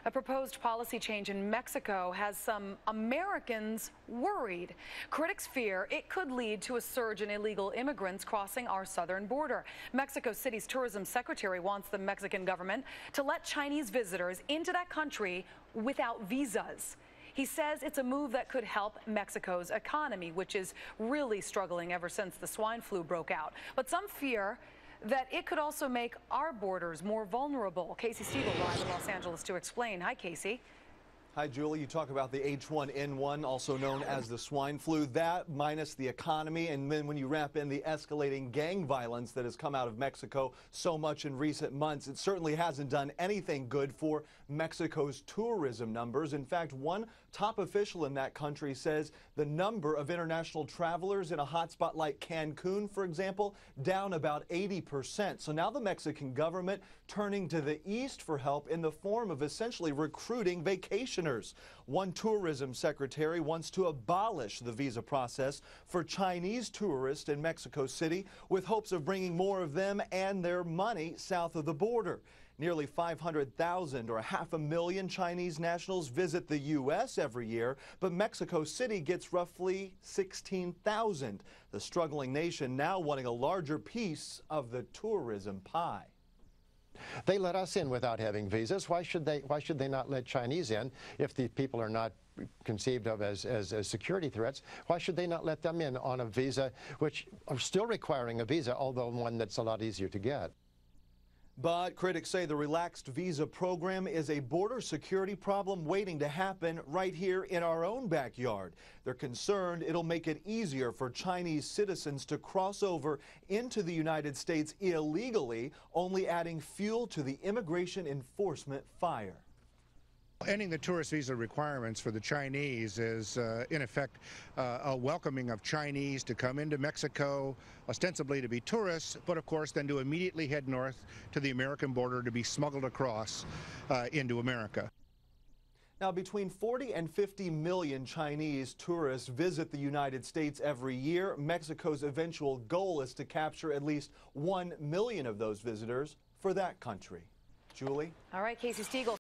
A proposed policy change in Mexico has some Americans worried. Critics fear it could lead to a surge in illegal immigrants crossing our southern border. Mexico City's tourism secretary wants the Mexican government to let Chinese visitors into that country without visas. He says it's a move that could help Mexico's economy, which is really struggling ever since the swine flu broke out. But some fear that it could also make our borders more vulnerable. Casey Stiegel live in Los Angeles to explain. Hi, Casey. Hi, Julie. You talk about the H1N1, also known as the swine flu. That minus the economy, and then when you wrap in the escalating gang violence that has come out of Mexico so much in recent months, it certainly hasn't done anything good for Mexico's tourism numbers. In fact, one top official in that country says the number of international travelers in a hotspot like Cancun, for example, down about 80%. So now the Mexican government turning to the east for help in the form of essentially recruiting vacationers. One tourism secretary wants to abolish the visa process for Chinese tourists in Mexico City with hopes of bringing more of them and their money south of the border. Nearly 500,000 or 500,000 Chinese nationals visit the U.S. every year, but Mexico City gets roughly 16,000. The struggling nation now wanting a larger piece of the tourism pie. They let us in without having visas. Why should they not let Chinese in if the people are not conceived of as security threats? Why should they not let them in on a visa, which are still requiring a visa, although one that's a lot easier to get? But critics say the relaxed visa program is a border security problem waiting to happen right here in our own backyard. They're concerned it'll make it easier for Chinese citizens to cross over into the United States illegally, only adding fuel to the immigration enforcement fire. Ending the tourist visa requirements for the Chinese is, in effect, a welcoming of Chinese to come into Mexico, ostensibly to be tourists, but of course then to immediately head north to the American border to be smuggled across into America. Now, between 40 and 50 million Chinese tourists visit the United States every year. Mexico's eventual goal is to capture at least 1 million of those visitors for that country. Julie? All right, Casey Stiegel.